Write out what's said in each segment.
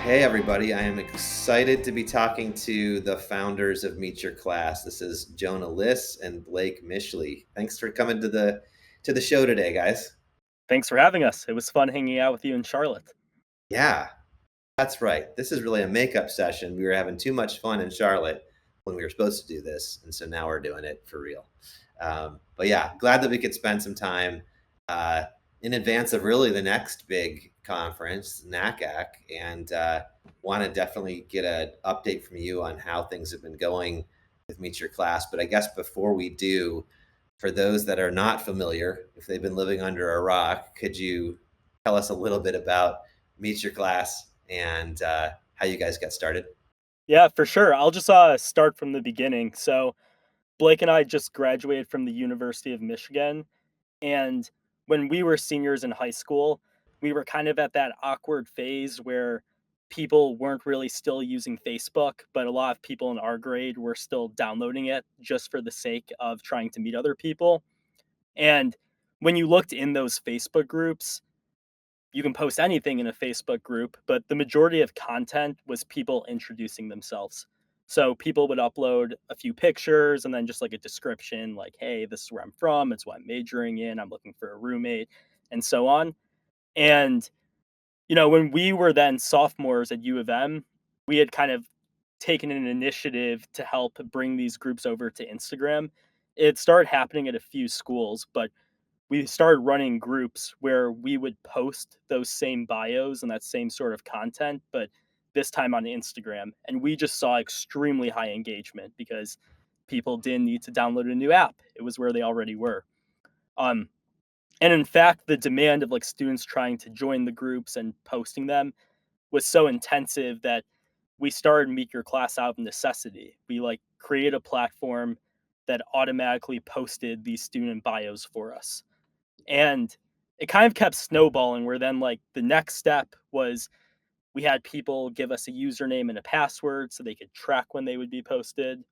Hey everybody, I am excited to be talking to the founders of Meet Your Class. This is Jonah Liss and Blake Mischley. Thanks for coming to the show today, guys. Thanks for having us. It was fun hanging out with you in Charlotte. Yeah, that's right. This is really a makeup session. We were having too much fun in Charlotte when we were supposed to do this, and so now we're doing it for real. But yeah, glad that we could spend some time uh, in advance of really the next big conference, NACAC, and want to definitely get an update from you on how things have been going with Meet Your Class. But I guess before we do, for those that are not familiar, if they've been living under a rock, could you tell us a little bit about Meet Your Class and how you guys got started? Yeah, for sure. I'll just start from the beginning. So, Blake and I just graduated from the University of Michigan. And when we were seniors in high school, we were kind of at that awkward phase where people weren't really still using Facebook, but a lot of people in our grade were still downloading it just for the sake of trying to meet other people. And when you looked in those Facebook groups, you can post anything in a Facebook group, but the majority of content was people introducing themselves. So people would upload a few pictures and then just like a description, like, hey, this is where I'm from, it's what I'm majoring in, I'm looking for a roommate, and so on. And, when we were then sophomores at U of M, we had kind of taken an initiative to help bring these groups over to Instagram. It started happening at a few schools, but we started running groups where we would post those same bios and that same sort of content, but this time on Instagram. And we just saw extremely high engagement because people didn't need to download a new app. It was where they already were. Um, and in fact, the demand of like students trying to join the groups and posting them was so intensive that we started Meet Your Class out of necessity. We like created a platform that automatically posted these student bios for us. And it kind of kept snowballing where then like the next step was we had people give us a username and a password so they could track when they would be posted.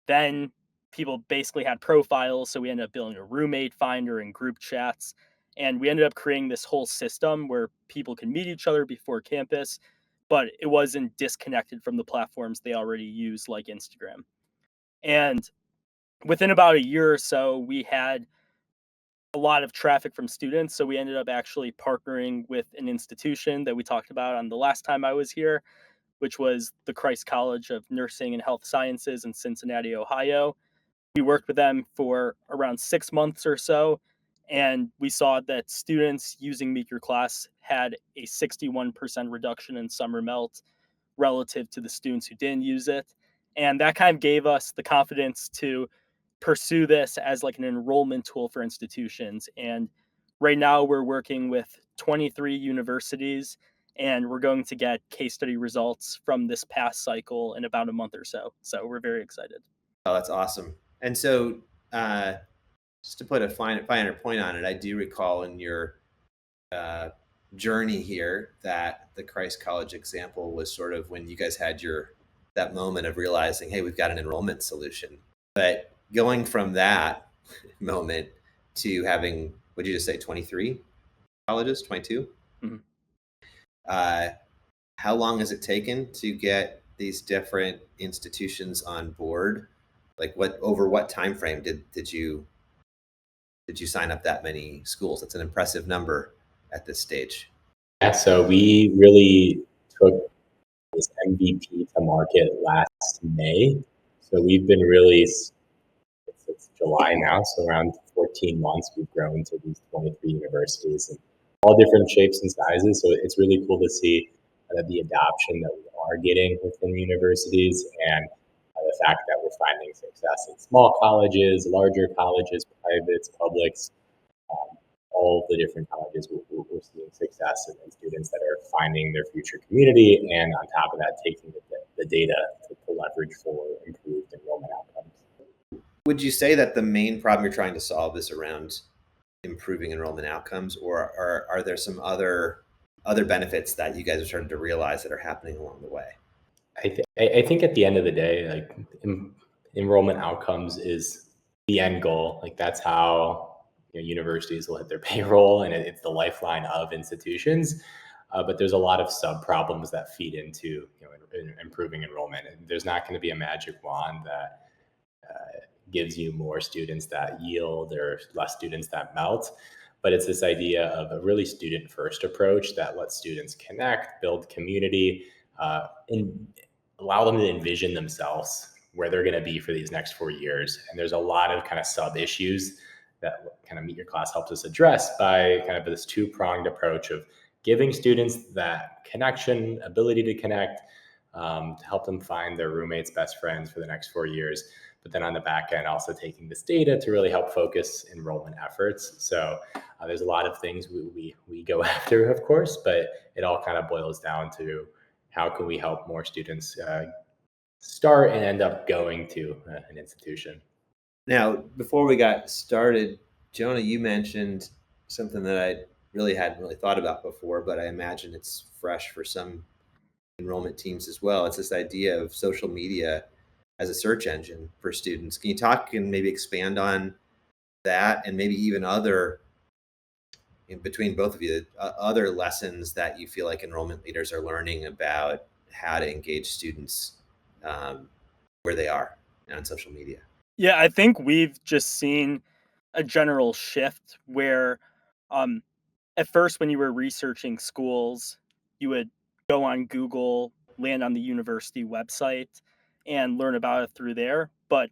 Then people basically had profiles, so we ended up building a roommate finder and group chats. And we ended up creating this whole system where people could meet each other before campus, but it wasn't disconnected from the platforms they already use, like Instagram. And within about a year or so, we had a lot of traffic from students. So we ended up actually partnering with an institution that we talked about on the last time I was here, which was the Christ College of Nursing and Health Sciences in Cincinnati, Ohio. We worked with them for around 6 months or so, and we saw that students using Meet Your Class had a 61% reduction in summer melt relative to the students who didn't use it. And that kind of gave us the confidence to pursue this as like an enrollment tool for institutions. And right now we're working with 23 universities and we're going to get case study results from this past cycle in about a month or so. So we're very excited. Oh, that's awesome. And so, uh, just to put a finer point on it, I do recall in your uh, journey here that the Christ College example was sort of when you guys had your that moment of realizing, hey, we've got an enrollment solution. But going from that moment to having, what did you just say, 23 colleges, 22? Mhm. Uh, how long has it taken to get these different institutions on board? Like what time frame did you sign up that many schools? That's an impressive number at this stage. Yeah, so we really took this MVP to market last May. So we've been really, it's July now, so around 14 months, we've grown to these 23 universities and all different shapes and sizes. So it's really cool to see the adoption that we are getting within universities and the fact that we're finding success in small colleges, larger colleges, privates, publics, all the different colleges, we're seeing success in students that are finding their future community, and on top of that, taking the data to leverage for improved enrollment outcomes. Would you say that the main problem you're trying to solve is around improving enrollment outcomes, or are there some other benefits that you guys are starting to realize that are happening along the way? I think at the end of the day, like enrollment outcomes is the end goal. Like that's how universities will hit their payroll, and it's the lifeline of institutions. But there's a lot of sub problems that feed into improving enrollment. And there's not going to be a magic wand that gives you more students that yield or less students that melt. But it's this idea of a really student first approach that lets students connect, build community, and allow them to envision themselves where they're going to be for these next 4 years. And there's a lot of kind of sub issues that kind of Meet Your Class helps us address by kind of this two-pronged approach of giving students that connection, ability to connect, to help them find their roommates, best friends for the next 4 years. But then on the back end, also taking this data to really help focus enrollment efforts. So there's a lot of things we go after, of course, but it all kind of boils down to how can we help more students start and end up going to an institution. Now, before we got started, Jonah, you mentioned something that I really hadn't really thought about before, but I imagine it's fresh for some enrollment teams as well. It's this idea of social media as a search engine for students. Can you talk and maybe expand on that, and maybe even other, in between both of you, other lessons that you feel like enrollment leaders are learning about how to engage students where they are on social media? Yeah, I think we've just seen a general shift where at first when you were researching schools, you would go on Google, land on the university website, and learn about it through there. But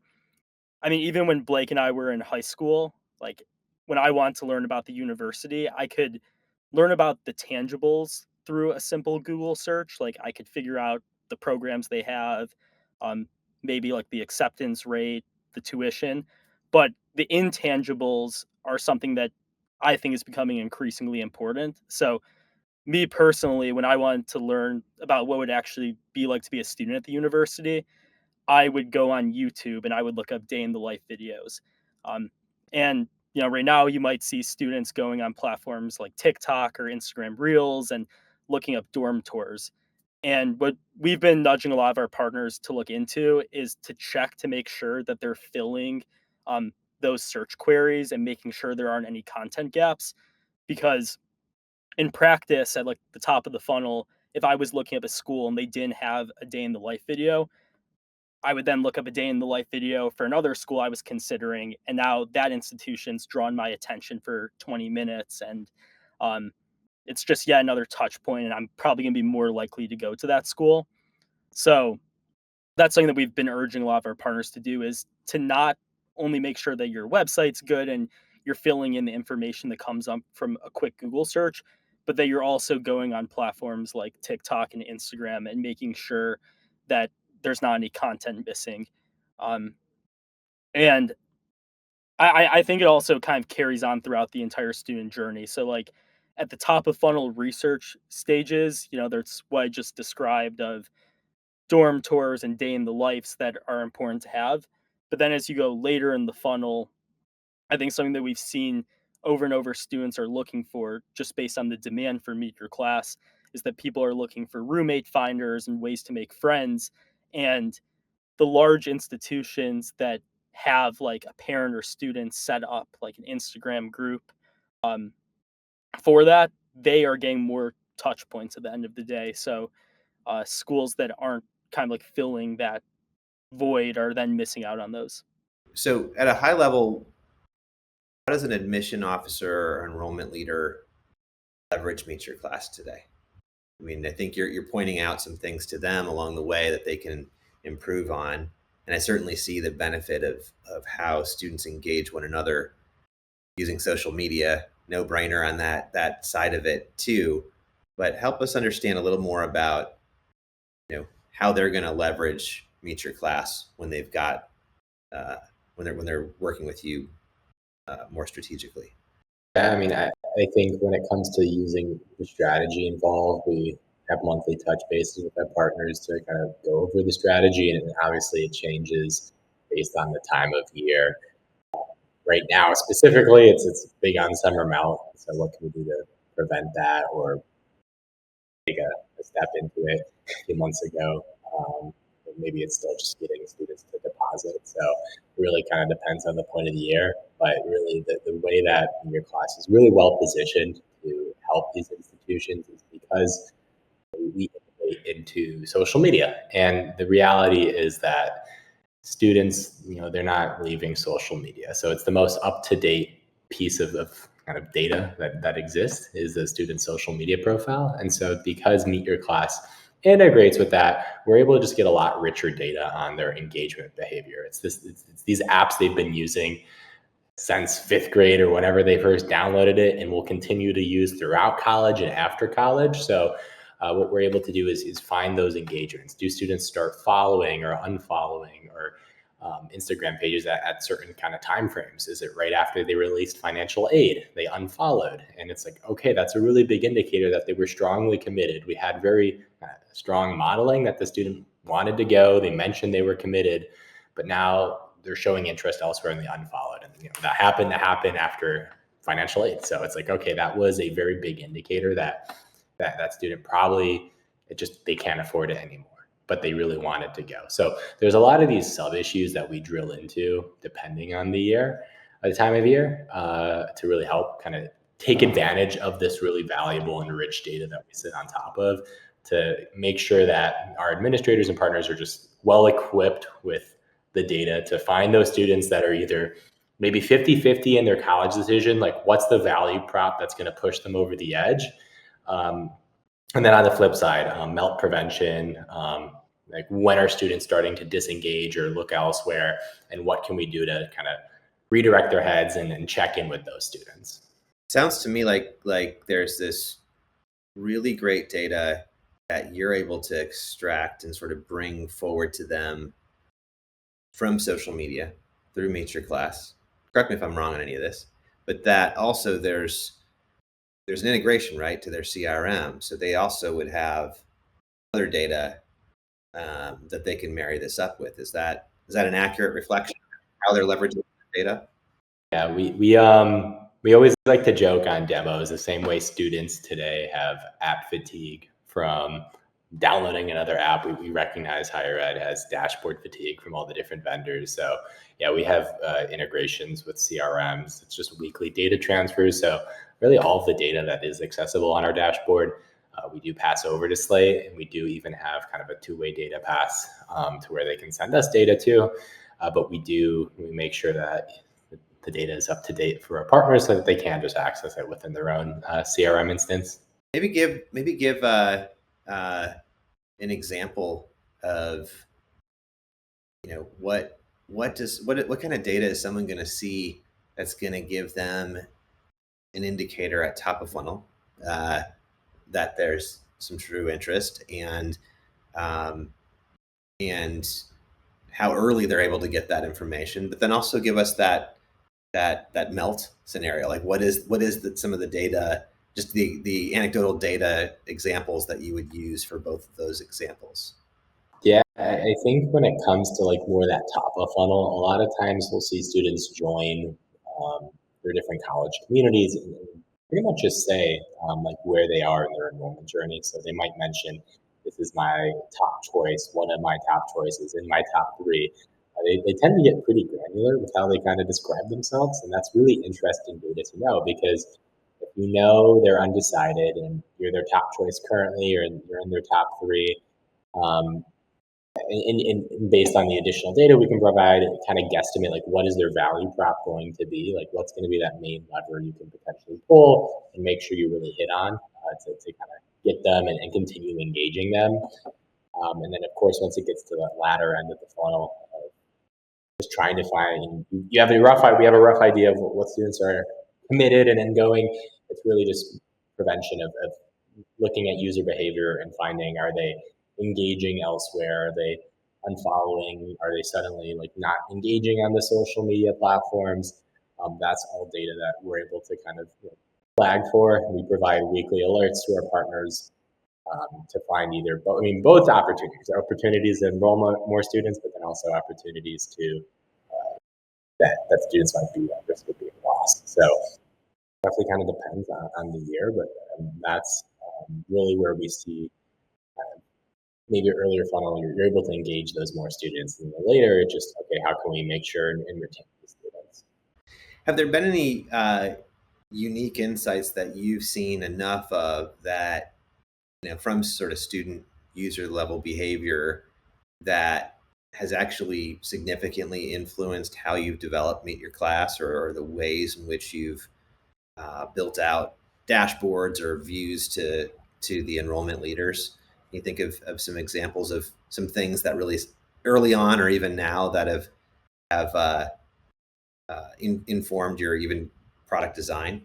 I mean, even when Blake and I were in high school, like when I wanted to learn about the university, I could learn about the tangibles through a simple Google search. Like I could figure out the programs they have, um, maybe like the acceptance rate, the tuition. But the intangibles are something that I think is becoming increasingly important. So, me personally, when I wanted to learn about what would actually be like to be a student at the university, I would go on YouTube and I would look up day in the life videos. Um, and right now you might see students going on platforms like TikTok or Instagram Reels and looking up dorm tours. And what we've been nudging a lot of our partners to look into is to check to make sure that they're filling um, those search queries and making sure there aren't any content gaps. Because in practice, at like the top of the funnel, if I was looking up a school and they didn't have a day in the life video, I would then look up a day in the life video for another school I was considering, and now that institution's drawn my attention for 20 minutes, and um, it's just yet another touch point, and I'm probably going to be more likely to go to that school. So that's something that we've been urging a lot of our partners to do, is to not only make sure that your website's good and you're filling in the information that comes up from a quick Google search, but that you're also going on platforms like TikTok and Instagram and making sure that there's not any content missing. Um, and I think it also kind of carries on throughout the entire student journey. So, like at the top of funnel research stages, there's what I just described of dorm tours and day in the lives that are important to have. But then as you go later in the funnel, I think something that we've seen over and over students are looking for, just based on the demand for Meet Your Class, is that people are looking for roommate finders and ways to make friends. And the large institutions that have like a parent or student set up like an Instagram group um, for that, they are getting more touch points at the end of the day. So schools that aren't kind of like filling that void are then missing out on those. So, at a high level, how does an admission officer or enrollment leader leverage Meet Your Class today? I mean, I think you're pointing out some things to them along the way that they can improve on, and I certainly see the benefit of how students engage one another using social media. No brainer on that side of it too. But help us understand a little more about how they're going to leverage Meet Your Class when they've got when they're working with you more strategically. Yeah, I mean, I think when it comes to using the strategy involved, we have monthly touch bases with our partners to kind of go over the strategy, and obviously it changes based on the time of year. Right now, specifically, it's big on summer melt. So what can we do to prevent that or take a step into it a few months ago? Maybe it's still just getting students to deposit. So it really kind of depends on the point of the year. But really, the way that your class is really well positioned to help these institutions is because because we integrate into social media. And the reality is that students, they're not leaving social media. So it's the most up-to-date piece of kind of data that exists is the student social media profile. And so because Meet Your Class integrates with that, we're able to just get a lot richer data on their engagement behavior. It's these apps they've been using since fifth grade or whenever they first downloaded it, and will continue to use throughout college and after college. So what we're able to do is find those engagements. Do students start following or unfollowing or Instagram pages at certain kind of timeframes? Is it right after they released financial aid, they unfollowed? And it's like, okay, that's a really big indicator that they were strongly committed. We had very strong modeling that the student wanted to go. They mentioned they were committed, but now they're showing interest elsewhere and they unfollowed. And that happened to happen after financial aid. So it's like, okay, that was a very big indicator that student probably they can't afford it anymore, but they really wanted to go. So there's a lot of these sub issues that we drill into depending on the time of year, to really help kind of take advantage of this really valuable and rich data that we sit on top of, to make sure that our administrators and partners are just well equipped with the data to find those students that are either maybe 50-50 in their college decision, like what's the value prop that's going to push them over the edge. And then on the flip side, melt prevention, like when are students starting to disengage or look elsewhere, and what can we do to kind of redirect their heads and check in with those students? Sounds to me like there's this really great data that you're able to extract and sort of bring forward to them from social media through Meet Your Class. Correct me if I'm wrong on any of this, but that also there's an integration, right, to their CRM. So they also would have other data that they can marry this up with. Is that an accurate reflection of how they're leveraging data? Yeah, we always like to joke on demos the same way students today have app fatigue from downloading another app. We recognize higher ed has dashboard fatigue from all the different vendors. So yeah, we have integrations with CRMs. It's just weekly data transfers. So really all of the data that is accessible on our dashboard, we do pass over to Slate, and we do even have kind of a two-way data pass to where they can send us data too. But we make sure that the data is up to date for our partners so that they can just access it within their own CRM instance. Maybe give an example of what kind of data is someone going to see that's going to give them an indicator at top of funnel that there's some true interest, and how early they're able to get that information, but then also give us that melt scenario. Like what is some of the data, just the anecdotal data examples that you would use for both of those examples? Yeah, I think when it comes to like more that top of funnel, a lot of times we'll see students join their different college communities and pretty much just say like where they are in their enrollment journey. So they might mention, this is my top choice, one of my top choices, in my top three. They tend to get pretty granular with how they kind of describe themselves. And that's really interesting data to know, because if you know they're undecided and you're their top choice currently, or you're in their top three, and based on the additional data we can provide, kind of guesstimate like what is their value prop going to be, like what's going to be that main lever you can potentially pull and make sure you really hit on to kind of get them and continue engaging them. And then of course, once it gets to that latter end of the funnel, just trying to find, we have a rough idea of what students are committed and then going. It's really just prevention of looking at user behavior and finding, are they engaging elsewhere? Are they unfollowing? Are they suddenly like not engaging on the social media platforms? That's all data that we're able to kind of flag for. We provide weekly alerts to our partners to find both opportunities to enroll more students, but then also opportunities to that students might be at risk of being lost. So definitely kind of depends on the year, but that's really where we see maybe earlier funnel, you're able to engage those more students, and then later it's just, okay, how can we make sure and retain the students? Have there been any unique insights that you've seen enough of that from sort of student user level behavior that has actually significantly influenced how you've developed Meet Your Class, or the ways in which you've built out dashboards or views to the enrollment leaders? Can you think of some examples of some things that really early on or even now that have informed your even product design?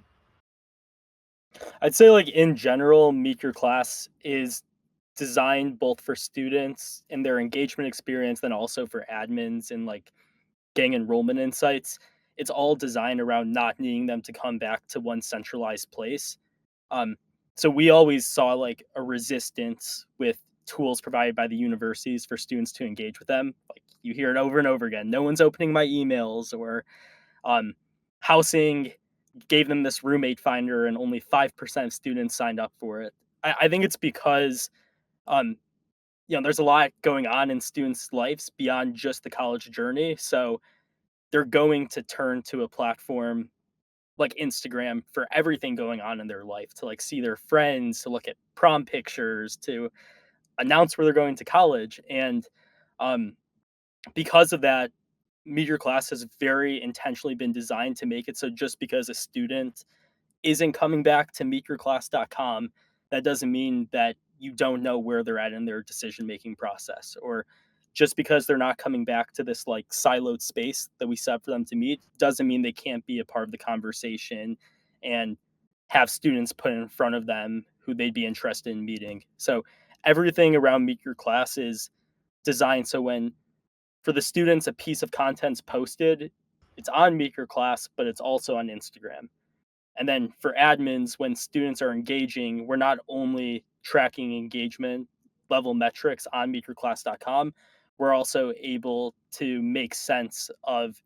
I'd say like in general, Meet Your Class is designed both for students and their engagement experience, then also for admins and like getting enrollment insights. It's all designed around not needing them to come back to one centralized place. Um, so we always saw like a resistance with tools provided by the universities for students to engage with them. Like you hear it over and over again. No one's opening my emails, or um, housing gave them this roommate finder and only 5% of students signed up for it. I think it's because um, there's a lot going on in students' lives beyond just the college journey. So they're going to turn to a platform like Instagram for everything going on in their life, to like see their friends, to look at prom pictures, to announce where they're going to college. And um, because of that, Meet Your Class has very intentionally been designed to make it so just because a student isn't coming back to meetyourclass.com, that doesn't mean that you don't know where they're at in their decision making process. Or just because they're not coming back to this like siloed space that we set for them to meet doesn't mean they can't be a part of the conversation and have students put in front of them who they'd be interested in meeting. So everything around Meet Your Class is designed so when for the students a piece of content's posted, it's on Meet Your Class, but it's also on Instagram. And then for admins, when students are engaging, we're not only tracking engagement level metrics on meetyourclass.com, we're also able to make sense of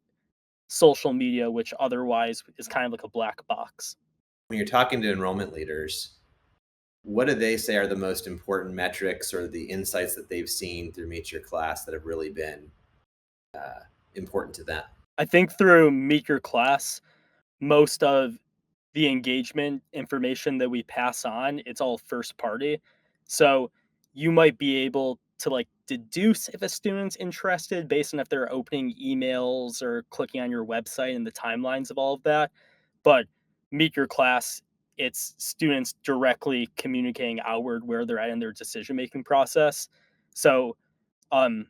social media, which otherwise is kind of like a black box. When you're talking to enrollment leaders, what do they say are the most important metrics or the insights that they've seen through Meet Your Class that have really been important to them? I think through Meet Your Class, most of the engagement information that we pass on, it's all first party. So you might be able to like deduce if a student's interested based on if they're opening emails or clicking on your website and the timelines of all of that. But Meet Your Class, it's students directly communicating outward where they're at in their decision making process. So um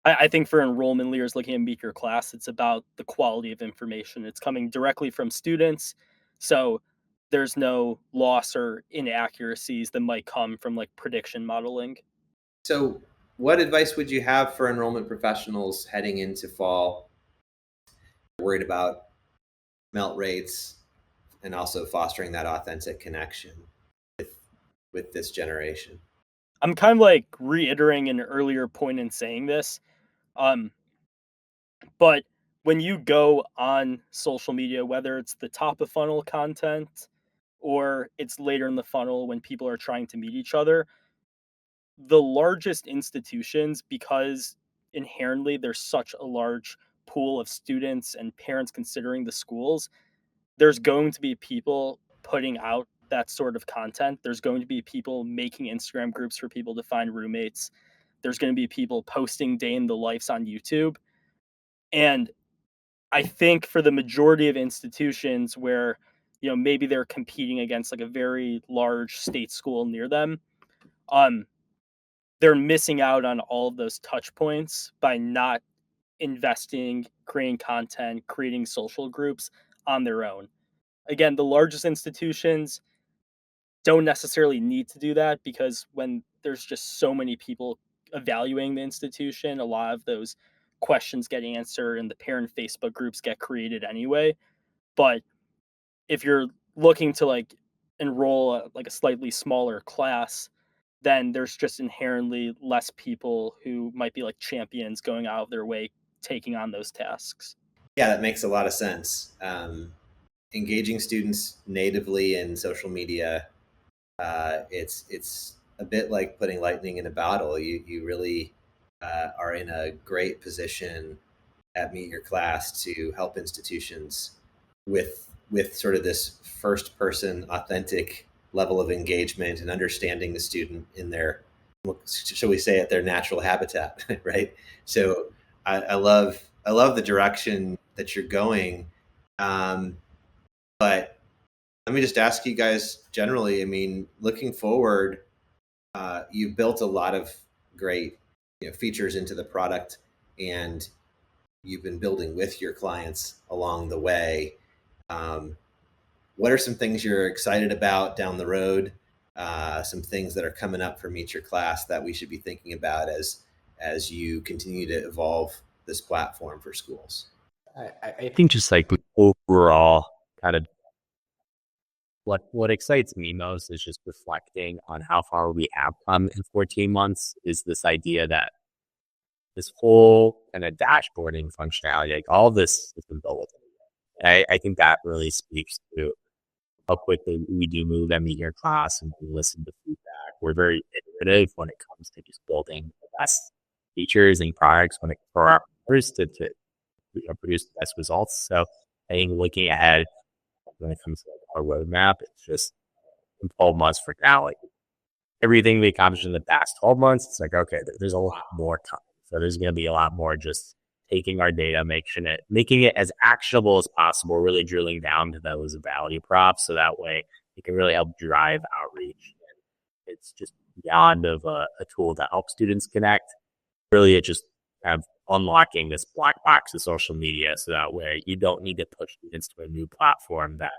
I think for enrollment leaders looking at Meet Your Class, it's about the quality of information. It's coming directly from students. So there's no loss or inaccuracies that might come from like prediction modeling. So, what advice would you have for enrollment professionals heading into fall, worried about melt rates and also fostering that authentic connection with this generation? I'm kind of like reiterating an earlier point in saying this. Um, but when you go on social media, whether it's the top of funnel content or it's later in the funnel when people are trying to meet each other, the largest institutions, because inherently there's such a large pool of students and parents considering the schools, there's going to be people putting out that sort of content. There's going to be people making Instagram groups for people to find roommates. There's going to be people posting day in the lives on YouTube. And I think for the majority of institutions where, maybe they're competing against like a very large state school near them, um, they're missing out on all of those touch points by not investing, creating content, creating social groups on their own. Again, the largest institutions don't necessarily need to do that because when there's just so many people evaluating the institution, a lot of those questions get answered and the parent Facebook groups get created anyway. But if you're looking to like enroll like a slightly smaller class, then there's just inherently less people who might be like champions going out of their way taking on those tasks. Yeah, that makes a lot of sense. Engaging students natively in social media, it's a bit like putting lightning in a bottle. You really are in a great position at Meet Your Class to help institutions with sort of this first person authentic level of engagement and understanding the student in their, shall we say, at their natural habitat, right? So I love the direction that you're going, but let me just ask you guys generally. I mean, looking forward, you've built a lot of great features into the product, and you've been building with your clients along the way. What are some things you're excited about down the road? Some things that are coming up for Meet Your Class that we should be thinking about as you continue to evolve this platform for schools? I think just like overall kind of what excites me most is just reflecting on how far we have come in 14 months is this idea that this whole kind of dashboarding functionality, like all this has been built. I think that really speaks to how quickly we do move and Meet Your Class and we listen to feedback. We're very iterative when it comes to just building the best features and products for our members to produce the best results. So I think looking ahead when it comes to our roadmap, it's just in 12 months from now, like everything we accomplished in the past 12 months, it's like, okay, there's a lot more coming. So there's going to be a lot more just taking our data, making it as actionable as possible, really drilling down to those value props. So that way it can really help drive outreach. And it's just beyond of a tool that helps students connect. Really, it just kind of unlocking this black box of social media. So that way you don't need to push students to a new platform that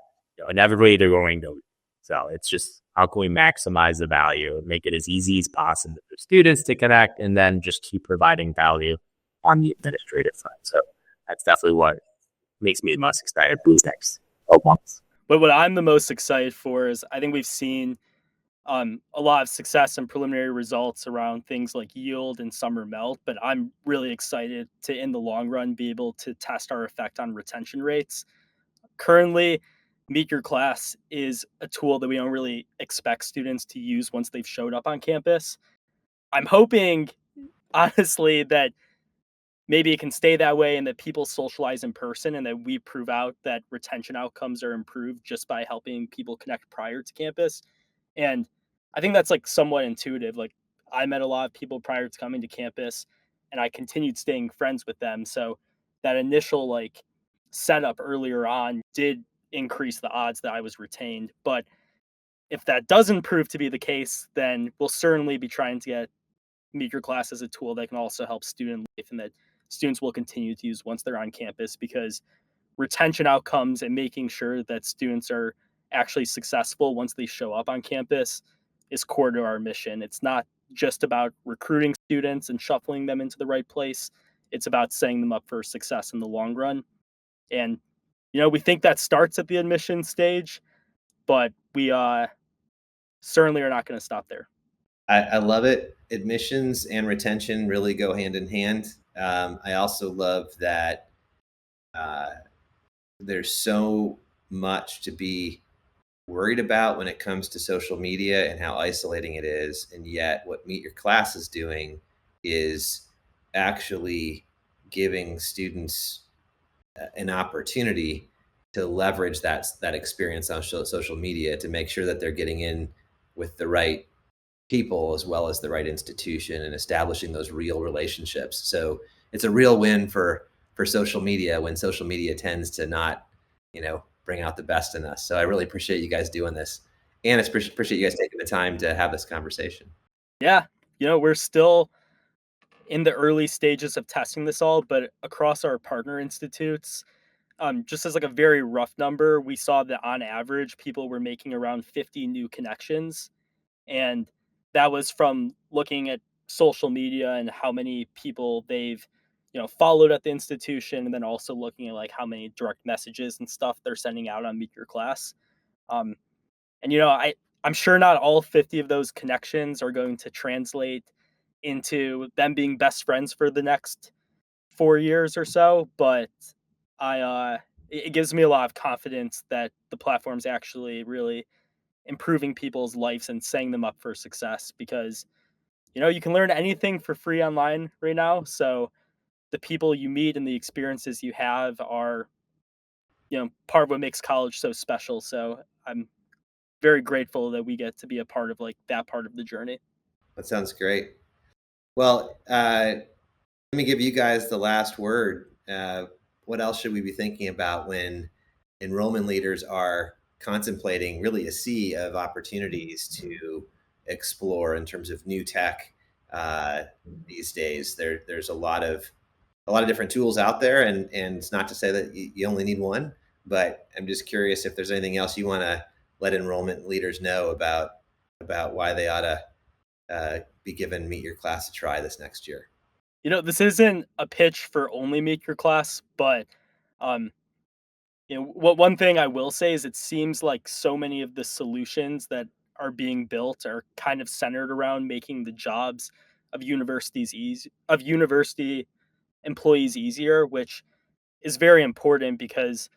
inevitably they're going to. So it's just how can we maximize the value, make it as easy as possible for students to connect, and then just keep providing value on the administrative front. So that's definitely what makes me the most excited for these next 12 months. But what I'm the most excited for is I think we've seen a lot of success and preliminary results around things like yield and summer melt, but I'm really excited to, in the long run, be able to test our effect on retention rates. Currently, Meet Your Class is a tool that we don't really expect students to use once they've showed up on campus. I'm hoping, honestly, that maybe it can stay that way and that people socialize in person and that we prove out that retention outcomes are improved just by helping people connect prior to campus. And I think that's like somewhat intuitive. Like I met a lot of people prior to coming to campus and I continued staying friends with them. So that initial like setup earlier on did increase the odds that I was retained. But if that doesn't prove to be the case, then we'll certainly be trying to get Meet Your Class as a tool that can also help student life and that students will continue to use once they're on campus, because retention outcomes and making sure that students are actually successful once they show up on campus is core to our mission. It's not just about recruiting students and shuffling them into the right place. It's about setting them up for success in the long run. And, we think that starts at the admission stage, but we certainly are not going to stop there. I love it. Admissions and retention really go hand in hand. I also love that there's so much to be worried about when it comes to social media and how isolating it is. And yet, what Meet Your Class is doing is actually giving students an opportunity to leverage that experience on social media to make sure that they're getting in with the right people as well as the right institution and establishing those real relationships. So it's a real win for social media when social media tends to not, bring out the best in us. So I really appreciate you guys doing this, and I appreciate you guys taking the time to have this conversation. Yeah, we're still in the early stages of testing this all, but across our partner institutes, just as like a very rough number, we saw that on average, people were making around 50 new connections. And that was from looking at social media and how many people they've, followed at the institution, and then also looking at like how many direct messages and stuff they're sending out on Meet Your Class. And I'm sure not all 50 of those connections are going to translate into them being best friends for the next 4 years or so, but it gives me a lot of confidence that the platform's actually really improving people's lives and setting them up for success, because you can learn anything for free online right now. So the people you meet and the experiences you have are part of what makes college so special. So I'm very grateful that we get to be a part of like that part of the journey. That sounds great. Well, let me give you guys the last word. What else should we be thinking about when enrollment leaders are contemplating really a sea of opportunities to explore in terms of new tech these days? There's a lot of different tools out there, and it's not to say that you only need one, but I'm just curious if there's anything else you want to let enrollment leaders know about why they ought to be given Meet Your Class a try this next year. This isn't a pitch for only Meet Your Class, but um, what one thing I will say is it seems like so many of the solutions that are being built are kind of centered around making the jobs of university employees easier, which is very important because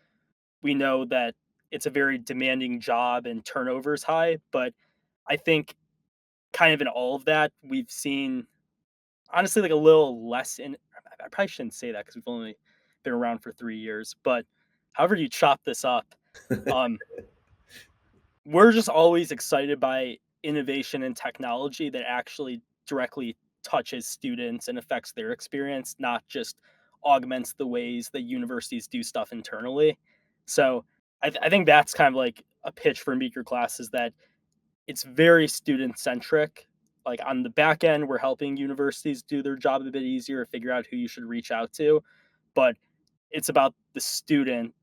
we know that it's a very demanding job and turnover is high. But I think kind of in all of that, we've seen honestly like a little less in. I probably shouldn't say that because we've only been around for 3 years. But however you chop this up, um, we're just always excited by innovation and technology that actually directly touches students and affects their experience, not just augments the ways that universities do stuff internally. So I think that's kind of like a pitch for Meet Your Class is that it's very student centric. Like on the back end, we're helping universities do their job a bit easier, figure out who you should reach out to. But it's about the student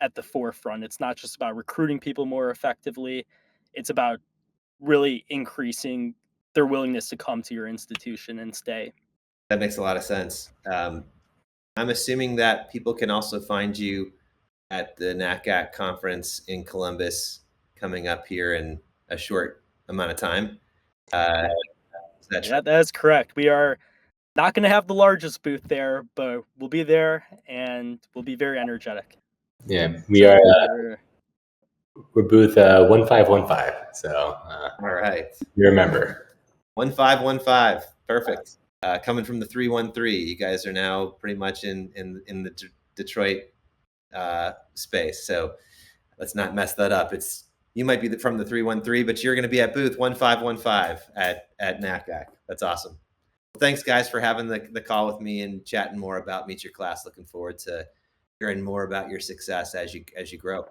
at the forefront. It's not just about recruiting people more effectively. It's about really increasing their willingness to come to your institution and stay. That makes a lot of sense. I'm assuming that people can also find you at the NACAC conference in Columbus coming up here in a short amount of time. Is that true? That is correct. We are not going to have the largest booth there, but we'll be there and we'll be very energetic. Yeah, we are. We're booth 1515. So All right. you remember 1515. Perfect. Coming from the 313, you guys are now pretty much in the Detroit space. So let's not mess that up. You might be from the 313, but you're going to be at booth 1515 at NACAC. That's awesome. Well, thanks guys for having the call with me and chatting more about Meet Your Class. Looking forward to hearing more about your success as you grow.